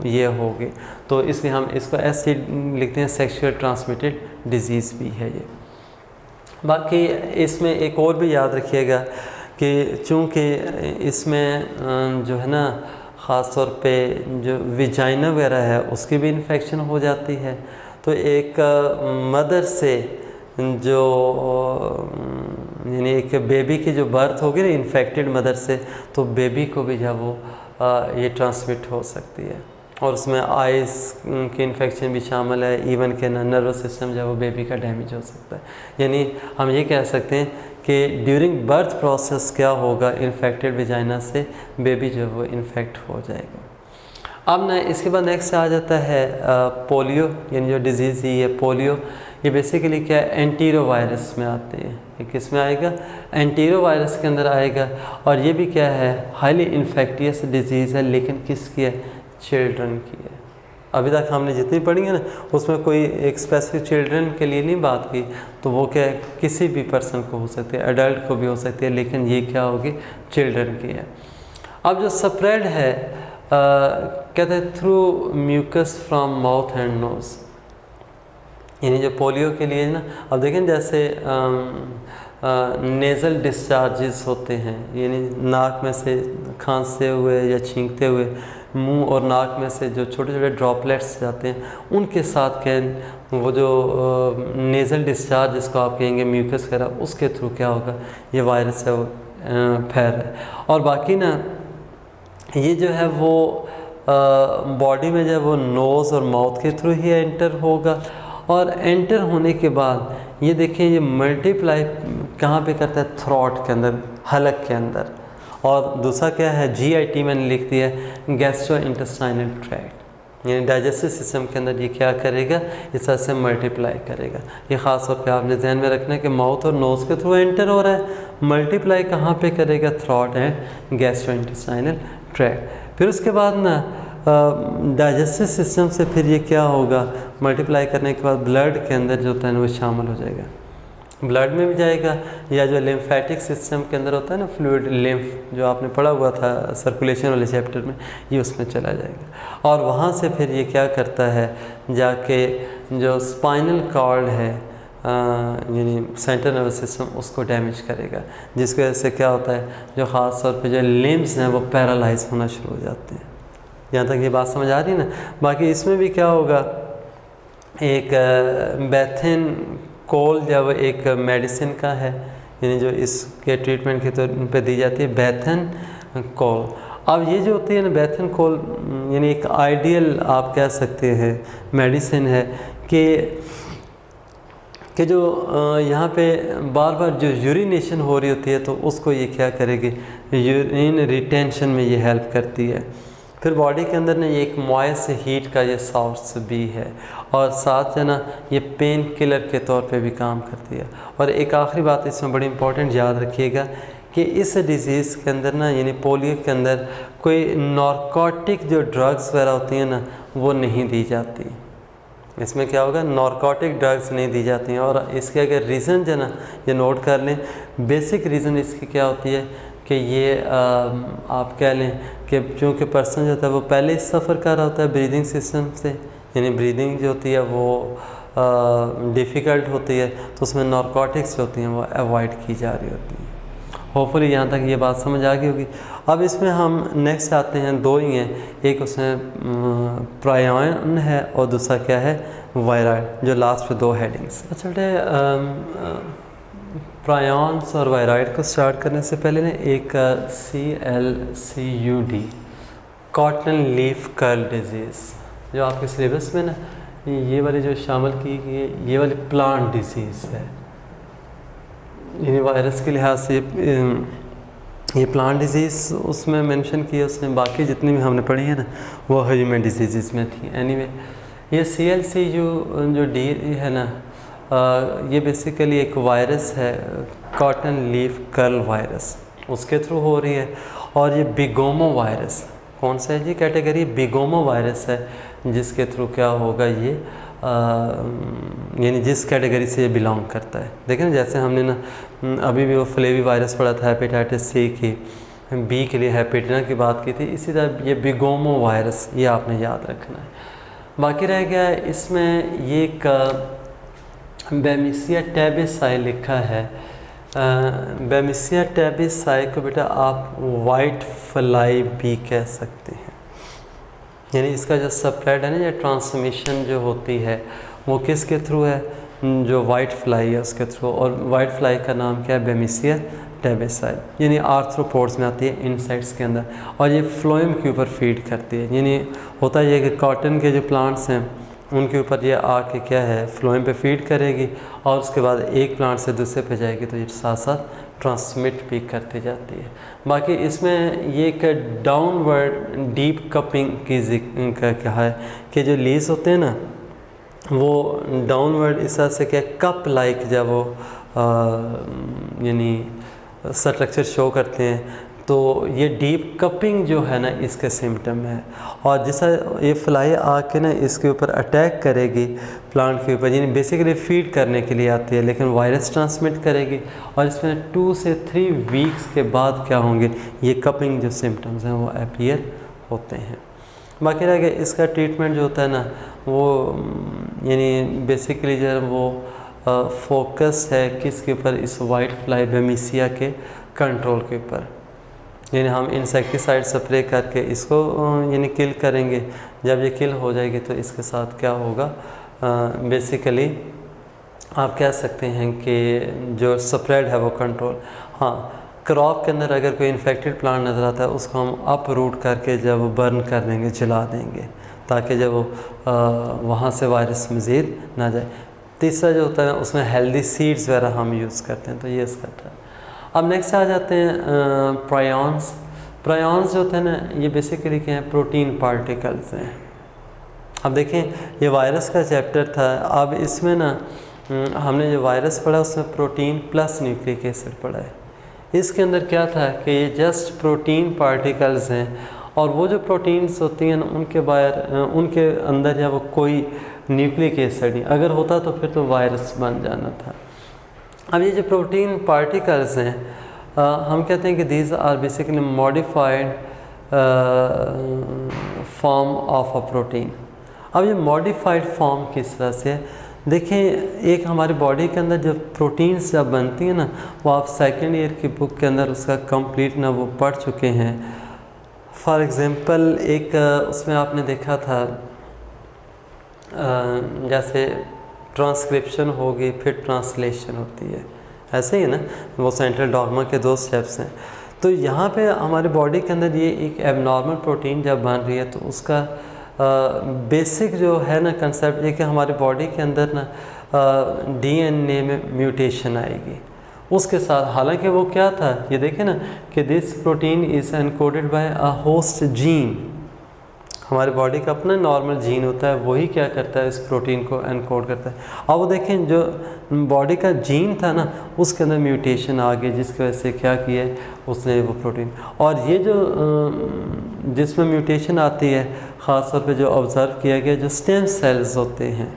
ये होगी। तो इसलिए हम इसको STD लिखते हैं, सेक्सुअल ट्रांसमिटेड डिज़ीज़ भी है ये। बाकी इसमें एक और भी याद रखिएगा कि चूँकि इसमें जो है ना ख़ास तौर पे जो विजाइना वगैरह है उसकी भी इन्फेक्शन हो जाती है, तो एक मदर से जो यानी एक बेबी की जो बर्थ होगी ना इन्फेक्टेड मदर से, तो बेबी को भी जब वो ये ट्रांसमिट हो सकती है। और उसमें आइज़ की इन्फेक्शन भी शामिल है, इवन के नर्वस सिस्टम जब वो बेबी का डैमेज हो सकता है। यानी हम ये कह सकते हैं कि ड्यूरिंग बर्थ प्रोसेस क्या होगा, इन्फेक्टेड विजाइना से बेबी जो वो इन्फेक्ट हो जाएगा। अब ना इसके बाद नेक्स्ट आ जाता है पोलियो, यानी जो डिज़ीज़ ही है पोलियो, ये बेसिकली क्या है एंटीरो वायरस में आते हैं। ये किस में आएगा, एंटीरो वायरस के अंदर आएगा। और ये भी क्या है हाईली इन्फेक्टियस डिज़ीज़ है, लेकिन किसकी है, चिल्ड्रन की है। अभी तक हमने जितनी पढ़ी है ना उसमें कोई एक स्पेसिफिक चिल्ड्रन के लिए नहीं बात की, तो वो क्या है किसी भी पर्सन को हो सकती है, एडल्ट को भी हो सकती है, लेकिन ये क्या होगी चिल्ड्रन की है। अब जो स्प्रेड है कहते हैं through mucus from mouth and nose, यानी जो पोलियो के लिए ना, अब देखें जैसे नेज़ल डिस्चार्जेस होते हैं, यानी नाक में से खांसते हुए या छींकते हुए मुंह और नाक में से जो छोटे छोटे ड्रॉपलेट्स जाते हैं, उनके साथ क्या वो जो नेज़ल डिस्चार्ज जिसको आप कहेंगे म्यूकस वगैरह, उसके थ्रू क्या होगा ये वायरस है वो फैल रहा है। और बाकी ना ये जो है वो बॉडी में जो है वो नोज़ और माउथ के थ्रू ही एंटर होगा, और एंटर होने के बाद ये देखें ये मल्टीप्लाई कहाँ पे करता है, थ्रोट के अंदर, हलक के अंदर। और दूसरा क्या है GIT मैंने लिख दिया है गैस्ट्रो इंटेस्टाइनल ट्रैक्ट, यानी डाइजेस्टिव सिस्टम के अंदर ये क्या करेगा, इस तरह से मल्टीप्लाई करेगा। ये ख़ास तौर पे आपने ध्यान में रखना है कि माउथ और नोज़ के थ्रू एंटर हो रहा है, मल्टीप्लाई कहाँ पे करेगा, throat and gastro intestinal tract. फिर उसके बाद ना डाइजेस्टिव सिस्टम से फिर ये क्या होगा, मल्टीप्लाई करने के बाद ब्लड के अंदर जो होता है ना वो शामिल हो जाएगा, ब्लड में भी जाएगा, या जो लिम्फेटिक सिस्टम के अंदर होता है ना फ्लूइड लिम्फ जो आपने पढ़ा हुआ था सर्कुलेशन वाले चैप्टर में, ये उसमें चला जाएगा। और वहाँ से फिर ये क्या करता है, जाके जो स्पाइनल कॉर्ड है यानी सेंट्रल नर्वस सिस्टम, उसको डैमेज करेगा, जिसकी वजह से क्या होता है जो ख़ास तौर पे जो लिम्स हैं वो पैरालाइज होना शुरू हो जाते हैं। यहाँ तक ये बात समझ आ रही है ना। बाकी इसमें भी क्या होगा, एक बेथिन कोल जब एक मेडिसिन का है, यानी जो इसके ट्रीटमेंट के तौर पे दी जाती है बेथिन कोल। अब ये जो होती है ना बेथिन कोल, यानी एक आइडियल आप कह सकते हैं मेडिसिन है कि जो यहाँ पे बार बार जो यूरिनेशन हो रही होती है तो उसको ये क्या करेगी, यूरिन रिटेंशन में ये हेल्प करती है। फिर बॉडी के अंदर ना ये एक मॉइस्ट हीट का ये सोर्स भी है, और साथ है ना ये पेन किलर के तौर पे भी काम करती है। और एक आखिरी बात इसमें बड़ी इंपॉर्टेंट याद रखिएगा कि इस डिज़ीज़ के अंदर ना यानी पोलियो के अंदर कोई नारकोटिक जो ड्रग्स वगैरह होती हैं ना वो नहीं दी जाती। इसमें क्या होगा, नारकोटिक ड्रग्स नहीं दी जाती हैं। और इसके अगर रीज़न जो ना ये नोट कर लें, बेसिक रीज़न इसकी क्या होती है कि ये आप कह लें कि चूँकि पर्सन जो होता है वो पहले ही सफ़र कर रहा होता है ब्रीदिंग सिस्टम से, यानी ब्रीदिंग जो होती है वो डिफ़िकल्ट होती है, तो उसमें नारकोटिक्स जो होती हैं वो अवॉइड की जा रही होती हैं। होपफुली यहाँ तक ये बात समझ आ गई होगी। अब इसमें हम नेक्स्ट आते हैं, दो ही हैं, एक उसमें प्रायन है और दूसरा क्या है वायरॉइड, जो लास्ट पे दो हेडिंग्स। अच्छा प्रायॉन्स और वायरॉइड को स्टार्ट करने से पहले ना एक CLCUD cotton leaf curl disease जो आपके सिलेबस में ना ये वाली जो शामिल की गई ये वाली प्लांट डिजीज़ है, यानी वायरस के लिहाज से ये प्लांट डिजीज़ उसमें मेंशन किया उसने, बाकी जितनी भी हमने पढ़ी है ना वो ह्यूमन डिजीज़ में थी। एनीवे ये CLCUD है ना, ये बेसिकली एक वायरस है, कॉटन लीफ कर्ल वायरस, उसके थ्रू हो रही है। और ये बिगोमो वायरस कौन सा है जी, कैटेगरी बिगोमो वायरस है, जिसके थ्रू क्या होगा ये यानी जिस कैटेगरी से ये बिलोंग करता है। देखें ना जैसे हमने ना अभी भी वो फ्लेवी वायरस पढ़ा था हेपेटाइटिस C की, B के लिए हेपेटिना की बात की थी, इसी तरह ये बिगोमो वायरस ये आपने याद रखना है। बाकी रह गया इसमें ये एक बेमिसिया टेबेसाई लिखा है। बेमिसिया टेबेसाई को बेटा आप वाइट फ्लाई भी कह सकते हैं, यानी इसका जो स्प्रेड है ना या ट्रांसमिशन जो होती है वो किसके थ्रू है, जो वाइट फ्लाई है उसके थ्रू। और वाइट फ्लाई का नाम क्या है, बेमिसिया टेबेसाई, यानी आर्थ्रोपोड्स में आती है इंसेक्ट्स के अंदर, और ये फ्लोएम के ऊपर फीड करती है। यानी होता ये कि कॉटन के जो प्लांट्स हैं उनके ऊपर ये आके क्या है फ्लोएम पे फीड करेगी, और उसके बाद एक प्लांट से दूसरे पे जाएगी, तो ये साथ साथ ट्रांसमिट भी करती जाती है। बाकी इसमें ये एक डाउनवर्ड डीप कपिंग की का क्या है कि जो लीव्स होते हैं ना वो डाउनवर्ड इस तरह से क्या कप लाइक जब वो यानी स्ट्रक्चर शो करते हैं, तो तो ये डीप कपिंग जो है ना इसके सिम्टम है। और जैसा ये फ्लाई आके ना इसके ऊपर अटैक करेगी प्लांट के ऊपर, यानी बेसिकली फीड करने के लिए आती है, लेकिन वायरस ट्रांसमिट करेगी और इसमें 2 से 3 वीक्स के बाद क्या होंगे, ये कपिंग जो सिम्टम्स हैं वो अपीयर होते हैं। बाकी रह गया इसका ट्रीटमेंट जो होता है ना वो यानी बेसिकली जो है वो फोकस है किसके ऊपर, इस वाइट फ्लाई बेमिसिया के कंट्रोल के ऊपर। यानी हम इंसेक्टिसाइड स्प्रे करके इसको यानी किल करेंगे। जब ये किल हो जाएगी तो इसके साथ क्या होगा, बेसिकली आप कह सकते हैं कि जो स्प्रेड है वो कंट्रोल। हाँ, क्रॉप के अंदर अगर कोई इन्फेक्टेड प्लांट नज़र आता है उसको हम अप रूट करके जब बर्न कर देंगे, जला देंगे, ताकि जब वो वहाँ से वायरस मज़ीद ना जाए। तीसरा जो होता है उसमें हेल्दी सीड्स वगैरह हम यूज़ करते हैं, तो ये इसका है। अब नेक्स्ट आ जाते हैं प्रायॉन्स। प्रायॉन्स जो होते हैं ना ये बेसिकली क्या है, प्रोटीन पार्टिकल्स हैं। अब देखें ये वायरस का चैप्टर था, अब इसमें ना हमने जो वायरस पढ़ा उसमें प्रोटीन प्लस न्यूक्लिक एसिड पढ़ा है। इसके अंदर क्या था कि ये जस्ट प्रोटीन पार्टिकल्स हैं और वो जो प्रोटीन्स होती हैं उनके अंदर या वो कोई न्यूक्लिक एसिड नहीं, अगर होता तो फिर तो वायरस बन जाना था। अब ये जो प्रोटीन पार्टिकल्स हैं हम कहते हैं कि these are basically modified form of a protein. अब ये मॉडिफाइड फॉर्म किस तरह से है, देखें एक हमारी बॉडी के अंदर जब प्रोटीन्स जब बनती हैं ना, वो आप सेकेंड ईयर की बुक के अंदर उसका कंप्लीट ना वो पढ़ चुके हैं। फॉर एग्ज़ाम्पल एक उसमें आपने देखा था जैसे ट्रांसक्रिप्शन होगी फिर ट्रांसलेशन होती है, ऐसे ही ना, वो सेंट्रल डॉग्मा के 2 स्टेप्स हैं। तो यहाँ पे हमारे बॉडी के अंदर ये एक एबनॉर्मल प्रोटीन जब बन रही है तो उसका बेसिक जो है ना कंसेप्ट ये कि हमारी बॉडी के अंदर ना डीएनए में म्यूटेशन आएगी उसके साथ। हालांकि वो क्या था ये देखें ना कि this protein is encoded bye a host gene. हमारी बॉडी का अपना नॉर्मल जीन होता है, वही क्या करता है इस प्रोटीन को एनकोड करता है। अब वो देखें जो बॉडी का जीन था ना उसके अंदर म्यूटेशन आ गई जिसकी वजह से क्या किया उसने वो प्रोटीन। और ये जो जिसमें म्यूटेशन आती है ख़ास तौर पे जो ऑब्ज़र्व किया गया जो स्टेम सेल्स होते हैं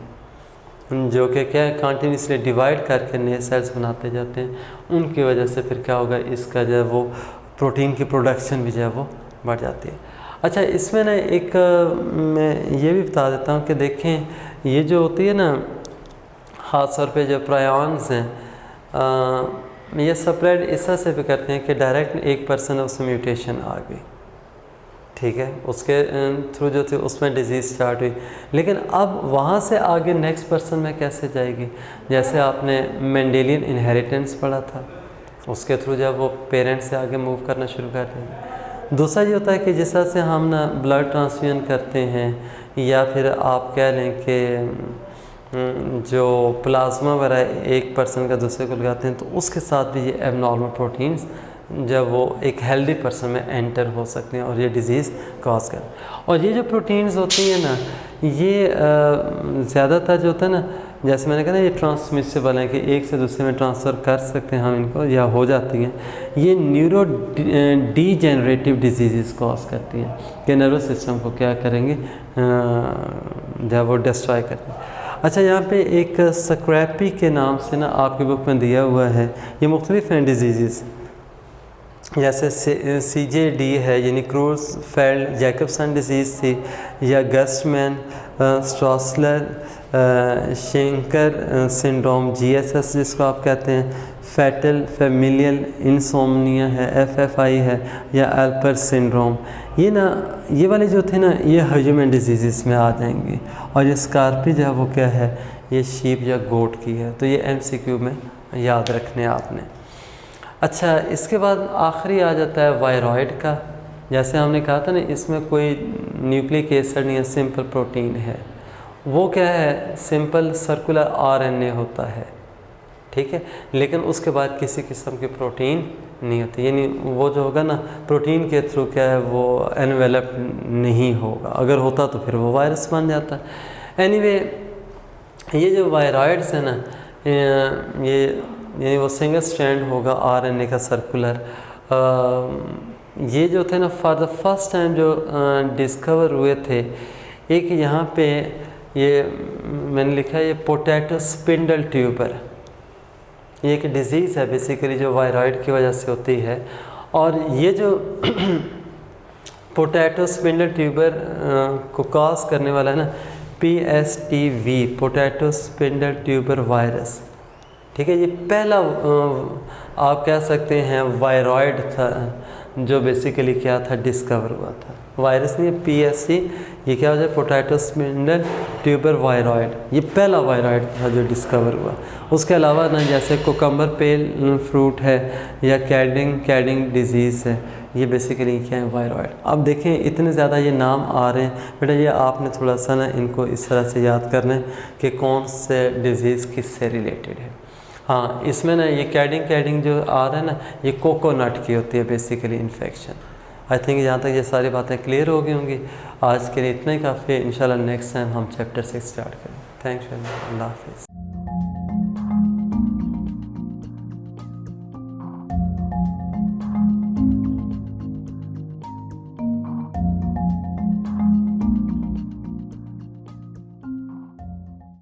जो कि क्या कंटिन्यूसली डिवाइड करके नए सेल्स बनाते जाते हैं, उनकी वजह से फिर क्या होगा इसका जो है वो प्रोटीन की प्रोडक्शन भी जो है वो बढ़ जाती है। अच्छा, इसमें ना एक मैं ये भी बता देता हूँ कि देखें ये जो होती है ना ख़ास तौर पे जो प्रायॉन्स हैं ये स्प्रेड इस तरह से भी करते हैं कि डायरेक्ट एक पर्सन उसमें म्यूटेशन आ गई, ठीक है, उसके थ्रू जो थी उसमें डिजीज़ स्टार्ट हुई, लेकिन अब वहाँ से आगे नेक्स्ट पर्सन में कैसे जाएगी। जैसे आपने मेंडेलियन इनहेरिटेंस पढ़ा था, उसके थ्रू जब वो पेरेंट्स से आगे मूव करना शुरू कर देंगे। दूसरा ये होता है कि जिस तरह से हम ना ब्लड ट्रांसफ्यूजन करते हैं या फिर आप कह लें कि जो प्लाज्मा वगैरह एक पर्सन का दूसरे को लगाते हैं तो उसके साथ भी ये एबनॉर्मल प्रोटीन्स जब वो एक हेल्दी पर्सन में एंटर हो सकते हैं और ये डिज़ीज़ कॉज कर। और ये जो प्रोटीन्स होती हैं ना ये ज़्यादातर जो होता है ना, जैसे मैंने कहा ना ये ट्रांसमिसिबल है कि एक से दूसरे में ट्रांसफ़र कर सकते हैं हम इनको या हो जाती हैं। ये न्यूरो डीजेनरेटिव डिजीज़ कॉज करती हैं कि नर्वस सिस्टम को क्या करेंगे जब वो डिस्ट्रॉय करते हैं। अच्छा, यहाँ पे एक स्क्रैपी के नाम से ना आपकी बुक में दिया हुआ है, ये मुख्तलिफ हैं डिजीज़ जैसे CJD है यानी क्रूजफेल्ड जैकबसन डिजीज़ थी, या गस्टमैन स्ट्रॉसलर शेंकर सिंड्रोम GSS जिसको आप कहते हैं, फैटल फैमिलियल इंसोमनिया है FFI है, या एल्पर सिंड्रोम। ये ना ये वाले जो थे ना ये ह्यूमन डिजीज़ में आ जाएंगे। और ये स्कारपी जो है वो क्या है, ये शीप या गोट की है, तो ये MCQ में याद रखने आपने। अच्छा, इसके बाद आखिरी आ जाता है वायरॉइड का। जैसे हमने कहा था ना इसमें कोई न्यूक्लिक एसिड नहीं है, सिंपल प्रोटीन है। वो क्या है, सिंपल सर्कुलर RNA होता है, ठीक है, लेकिन उसके बाद किसी किस्म की प्रोटीन नहीं होती, यानी वो जो होगा ना प्रोटीन के थ्रू क्या है वो एनवेलप नहीं होगा, अगर होता तो फिर वो वायरस बन जाता। एनीवे ये जो वायरॉइड्स है ना ये यानी वो सिंगल स्ट्रैंड होगा RNA का सर्कुलर, ये जो थे ना फॉर द फर्स्ट टाइम जो डिस्कवर हुए थे, एक यहाँ पे ये मैंने लिखा है, ये पोटैटो स्पिंडल ट्यूबर, ये एक डिज़ीज़ है बेसिकली जो वायरॉइड की वजह से होती है। और ये जो पोटैटो स्पिंडल ट्यूबर को कॉज करने वाला है ना PSTV, potato spindle tuber virus, ठीक है। ये पहला आप कह सकते हैं वायरॉइड था जो बेसिकली क्या था, डिस्कवर हुआ था। वायरस नहीं, PST, ये क्या हो जाए, पोटैटो स्पिंडल ट्यूबर वायरॉइड, ये पहला वायरॉइड था जो डिस्कवर हुआ। उसके अलावा ना जैसे कोकम्बर पेल फ्रूट है या कैडिंग डिजीज़ है, ये बेसिकली क्या है, वायरॉइड। अब देखें इतने ज़्यादा ये नाम आ रहे हैं बेटा, ये आपने थोड़ा सा ना इनको इस तरह से याद करना है कि कौन से डिज़ीज़ किससे रिलेटेड है। हाँ, इसमें ना ये कैडिंग जो आ रहा है ना, ये कोकोनट की होती है बेसिकली इन्फेक्शन। आई थिंक यहाँ तक ये सारी बातें क्लियर हो गई होंगी। आज के लिए इतना ही काफ़ी है। इंशाल्लाह नेक्स्ट टाइम हम चैप्टर 6 स्टार्ट करें। थैंक्स, अल्लाह हाफिज़।